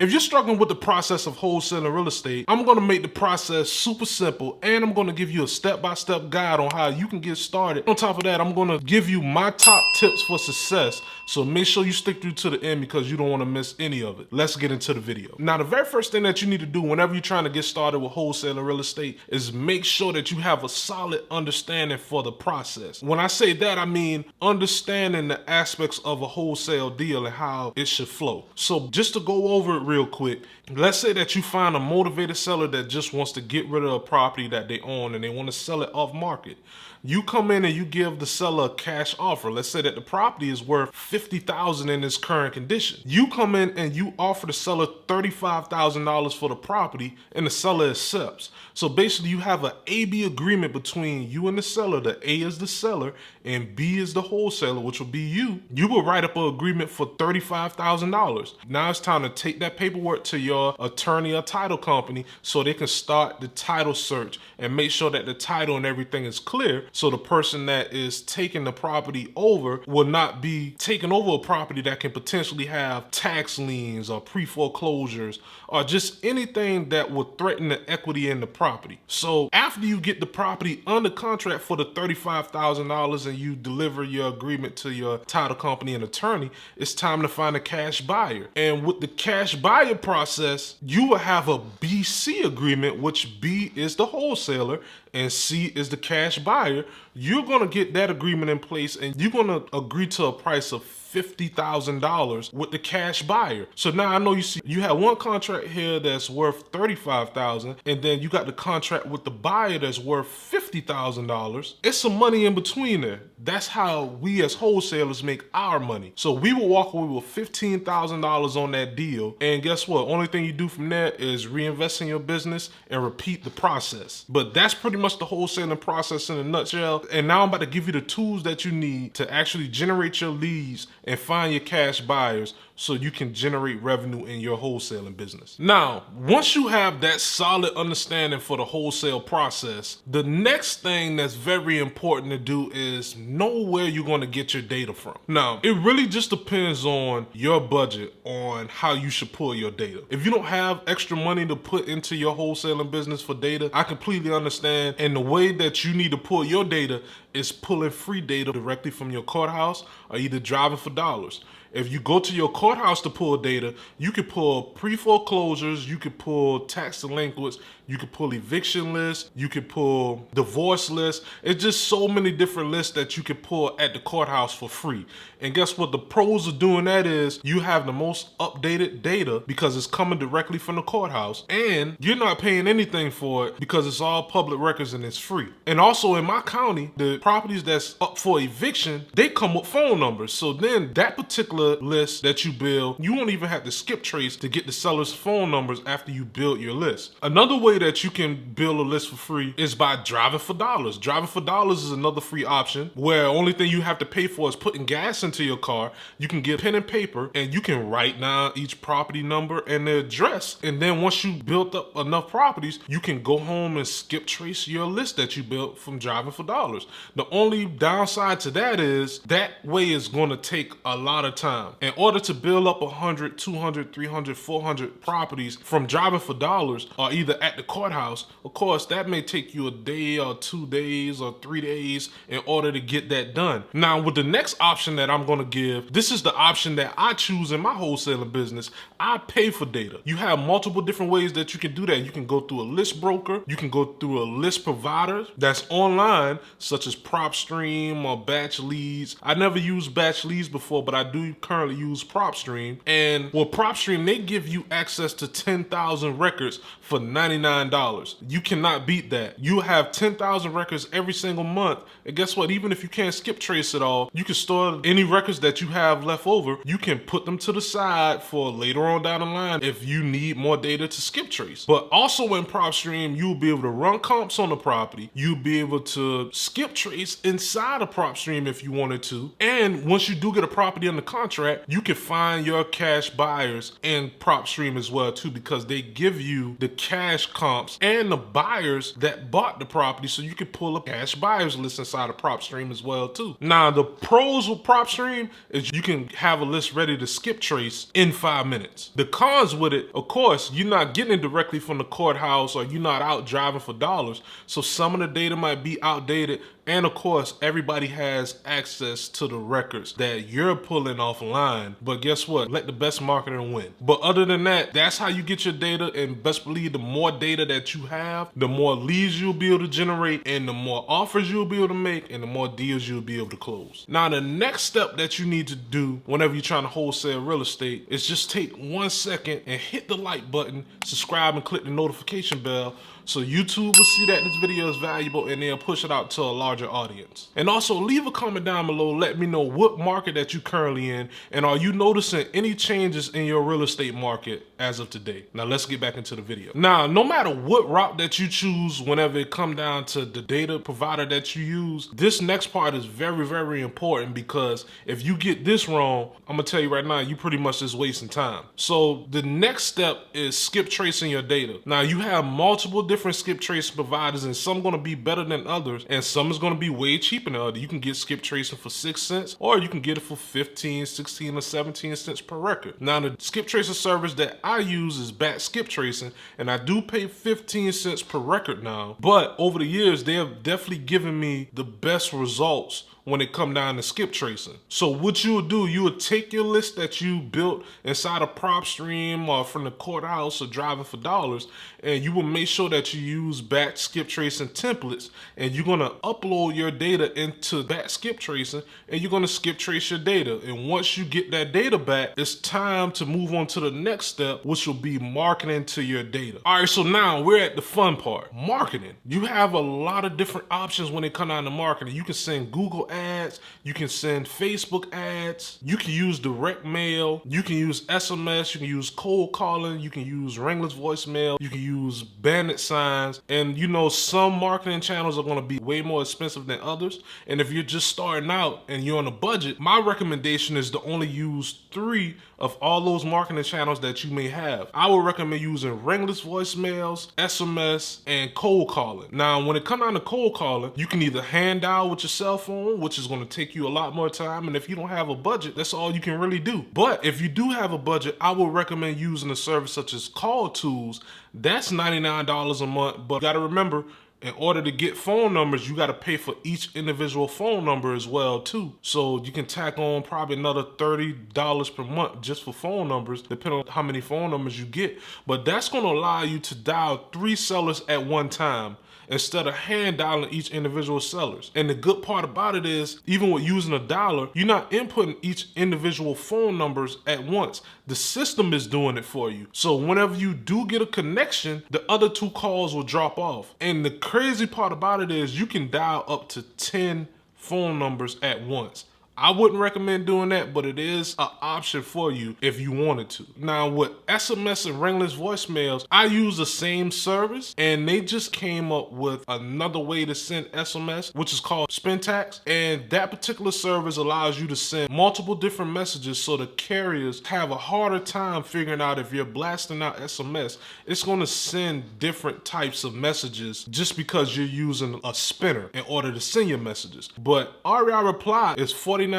If you're struggling with the process of wholesaling real estate, I'm gonna make the process super simple and I'm gonna give you a step-by-step guide on how you can get started. On top of that, I'm gonna give you my top tips for success. So make sure you stick through to the end because you don't wanna miss any of it. Let's get into the video. Now, the very first thing that you need to do whenever you're trying to get started with wholesaling real estate is make sure that you have a solid understanding for the process. When I say that, I mean understanding the aspects of a wholesale deal and how it should flow. So just to go over it real quick, let's say that you find a motivated seller that just wants to get rid of a property that they own and they want to sell it off market. You come in and you give the seller a cash offer. Let's say that the property is worth $50,000 in its current condition. You come in and you offer the seller $35,000 for the property and the seller accepts. So basically you have an A-B agreement between you and the seller. The A is the seller and B is the wholesaler, which will be you. You will write up an agreement for $35,000. Now it's time to take that paperwork to your attorney or title company so they can start the title search and make sure that the title and everything is clear. So the person that is taking the property over will not be taking over a property that can potentially have tax liens or pre-foreclosures or just anything that would threaten the equity in the property. So after you get the property under contract for the $35,000 and you deliver your agreement to your title company and attorney, it's time to find a cash buyer. And with the cash buyer process, you will have a BC agreement, which B is the wholesaler and C is the cash buyer. You're gonna get that agreement in place and you're gonna agree to a price of $50,000 with the cash buyer. So now I know you have one contract here that's worth $35,000 and then you got the contract with the buyer that's worth $50,000. It's some money in between there. That's how we as wholesalers make our money. So we will walk away with $15,000 on that deal. And guess what? Only thing you do from there is reinvest in your business and repeat the process. But that's pretty much the wholesaling process in a nutshell. And now I'm about to give you the tools that you need to actually generate your leads and find your cash buyers so you can generate revenue in your wholesaling business. Now, once you have that solid understanding for the wholesale process, the next thing that's very important to do is know where you're going to get your data from. Now, it really just depends on your budget on how you should pull your data. If you don't have extra money to put into your wholesaling business for data, I completely understand. And the way that you need to pull your data is pulling free data directly from your courthouse or either driving for dollars. If you go to your courthouse to pull data, you can pull pre-foreclosures, you can pull tax delinquents, you can pull eviction lists, you can pull divorce lists. It's just so many different lists that you can pull at the courthouse for free. And guess what? The pros of doing that is you have the most updated data because it's coming directly from the courthouse and you're not paying anything for it because it's all public records and it's free. And also in my county, the properties that's up for eviction, they come with phone numbers. So then that particular list that you build, you won't even have to skip trace to get the seller's phone numbers after you build your list. Another way that you can build a list for free is by driving for dollars. Driving for dollars is another free option where only thing you have to pay for is putting gas into your car. You can get pen and paper and you can write down each property number and the address. And then once you built up enough properties, you can go home and skip trace your list that you built from driving for dollars. The only downside to that is that way is going to take a lot of time. In order to build up 100, 200, 300, 400 properties from driving for dollars or either at the courthouse, of course, that may take you a day or 2 days or 3 days in order to get that done. Now, with the next option that I'm going to give, this is the option that I choose in my wholesaling business. I pay for data. You have multiple different ways that you can do that. You can go through a list broker. You can go through a list provider that's online, such as PropStream or Batch Leads. I never used Batch Leads before, but I do currently use PropStream. And with PropStream, they give you access to 10,000 records for $99. You cannot beat that. You have 10,000 records every single month. And guess what? Even if you can't skip trace it all, you can store any records that you have left over. You can put them to the side for later on down the line if you need more data to skip trace. But also in PropStream, you'll be able to run comps on the property. You'll be able to skip trace inside of PropStream if you wanted to. And once you do get a property under contract, contract, you can find your cash buyers in PropStream as well too, because they give you the cash comps and the buyers that bought the property, so you can pull a cash buyers list inside of PropStream as well too. Now the pros with PropStream is you can have a list ready to skip trace in 5 minutes. The cons with it, of course, you're not getting it directly from the courthouse, or you're not out driving for dollars, so some of the data might be outdated. And of course, everybody has access to the records that you're pulling offline. But guess what? Let the best marketer win. But other than that, that's how you get your data. And best believe the more data that you have, the more leads you'll be able to generate, and the more offers you'll be able to make, and the more deals you'll be able to close. Now, the next step that you need to do whenever you're trying to wholesale real estate is just take 1 second and hit the like button, subscribe, and click the notification bell, so YouTube will see that this video is valuable and they'll push it out to a larger audience. And also leave a comment down below, let me know what market that you're currently in, and are you noticing any changes in your real estate market as of today. Now let's get back into the video. Now, no matter what route that you choose, whenever it comes down to the data provider that you use, this next part is very, very important, because if you get this wrong, I'm gonna tell you right now, you pretty much just wasting time. So the next step is skip tracing your data. Now you have multiple different skip tracing providers, and some going to be better than others, and some is going to be way cheaper than others. You can get skip tracing for 6 cents, or you can get it for 15, 16, or 17 cents per record. Now the skip tracing service that I use is Bat Skip Tracing, and I do pay 15 cents per record now, but over the years they have definitely given me the best results when it come down to skip tracing. So what you would do, you would take your list that you built inside of PropStream or from the courthouse or driving for dollars, and you will make sure that you use batch skip tracing templates, and you're gonna upload your data into batch skip tracing, and you're gonna skip trace your data. And once you get that data back, it's time to move on to the next step, which will be marketing to your data. All right, so now we're at the fun part, marketing. You have a lot of different options when it comes down to marketing. You can send Google ads, you can send Facebook ads, you can use direct mail, you can use SMS, you can use cold calling, you can use ringless voicemail, you can use bandit signs, and you know some marketing channels are going to be way more expensive than others. And if you're just starting out and you're on a budget, my recommendation is to only use 3 of all those marketing channels that you may have. I would recommend using ringless voicemails, SMS, and cold calling. Now, when it comes down to cold calling, you can either hand dial with your cell phone, which is going to take you a lot more time, and if you don't have a budget, that's all you can really do. But if you do have a budget, I would recommend using a service such as Call Tools. That's $99 a month, but you got to remember, in order to get phone numbers, you got to pay for each individual phone number as well too. So you can tack on probably another $30 per month just for phone numbers, depending on how many phone numbers you get. But that's going to allow you to dial 3 sellers at one time, instead of hand dialing each individual sellers. And the good part about it is, even with using a dialer, you're not inputting each individual phone numbers at once. The system is doing it for you. So whenever you do get a connection, the other 2 calls will drop off. And the crazy part about it is you can dial up to 10 phone numbers at once. I wouldn't recommend doing that, but it is an option for you if you wanted to. Now with SMS and ringless voicemails, I use the same service, and they just came up with another way to send SMS, which is called Spintax. And that particular service allows you to send multiple different messages, so the carriers have a harder time figuring out if you're blasting out SMS. It's going to send different types of messages just because you're using a spinner in order to send your messages. But REI Reply is $49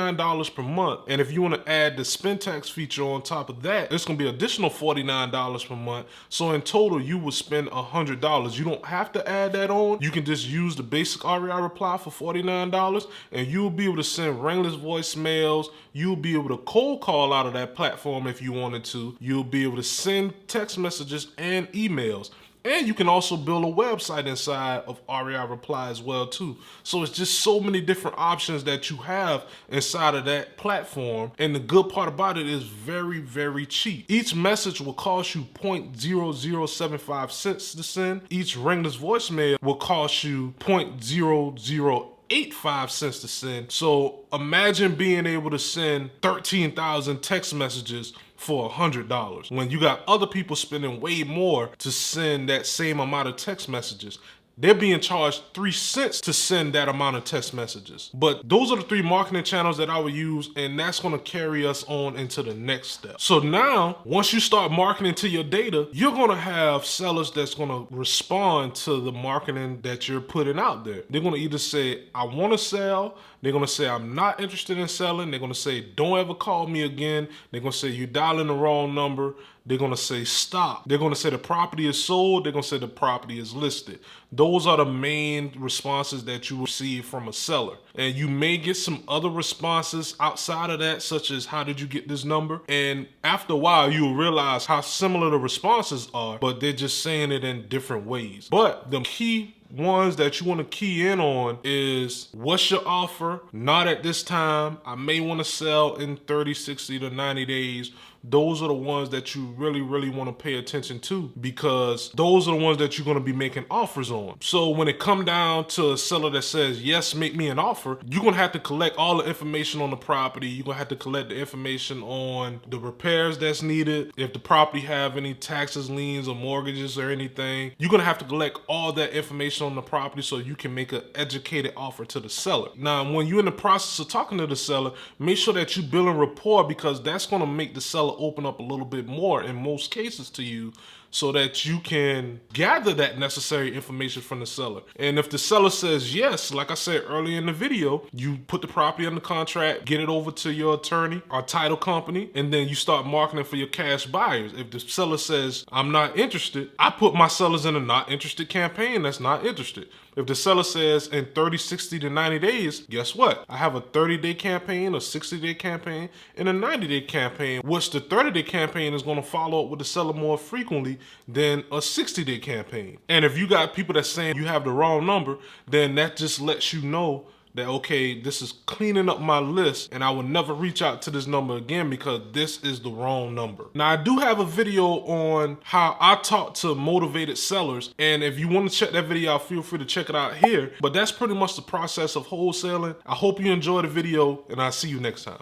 per month, and if you want to add the Spintax feature on top of that, it's going to be additional $49 per month. So in total, you would spend $100. You don't have to add that on. You can just use the basic REI Reply for $49, and you'll be able to send ringless voicemails. You'll be able to cold call out of that platform if you wanted to. You'll be able to send text messages and emails. And you can also build a website inside of REI Reply as well too. So it's just so many different options that you have inside of that platform. And the good part about it is very, very cheap. Each message will cost you 0.0075 cents to send. Each ringless voicemail will cost you 0.0085 cents to send. So imagine being able to send 13,000 text messages for $100 when you got other people spending way more to send that same amount of text messages. they're being charged 3 cents to send that amount of text messages. But those are the 3 marketing channels that I would use, and that's going to carry us on into the next step. So now, once you start marketing to your data, you're going to have sellers that's going to respond to the marketing that you're putting out there. They're going to either say, I want to sell. They're going to say, I'm not interested in selling. They're going to say, don't ever call me again. They're going to say, you're dialing the wrong number. They're going to say, stop. They're going to say the property is sold. They're going to say the property is listed. Those are the main responses that you receive from a seller. And you may get some other responses outside of that, such as, how did you get this number? And after a while, you'll realize how similar the responses are, but they're just saying it in different ways. But the key ones that you want to key in on is, what's your offer? Not at this time. I may want to sell in 30, 60 to 90 days. Those are the ones that you really, really want to pay attention to, because those are the ones that you're going to be making offers on. So when it come down to a seller that says, yes, make me an offer, you're going to have to collect all the information on the property. You're going to have to collect the information on the repairs that's needed. If the property have any taxes, liens, or mortgages or anything, you're going to have to collect all that information on the property so you can make an educated offer to the seller. Now, when you're in the process of talking to the seller, make sure that you build a rapport, because that's going to make the seller open up a little bit more in most cases to you, so that you can gather that necessary information from the seller. And if the seller says yes, like I said earlier in the video, you put the property under contract, get it over to your attorney or title company, and then you start marketing for your cash buyers. If the seller says, I'm not interested, I put my sellers in a not interested campaign that's not interested. If the seller says in 30, 60 to 90 days, guess what? I have a 30-day campaign, a 60-day campaign, and a 90-day campaign, which the 30-day campaign is going to follow up with the seller more frequently than a 60-day campaign. And if you got people that's saying you have the wrong number, then that just lets you know that, okay, this is cleaning up my list, and I will never reach out to this number again because this is the wrong number. Now, I do have a video on how I talk to motivated sellers, and if you want to check that video out, feel free to check it out here. But that's pretty much the process of wholesaling. I hope you enjoyed the video, and I'll see you next time.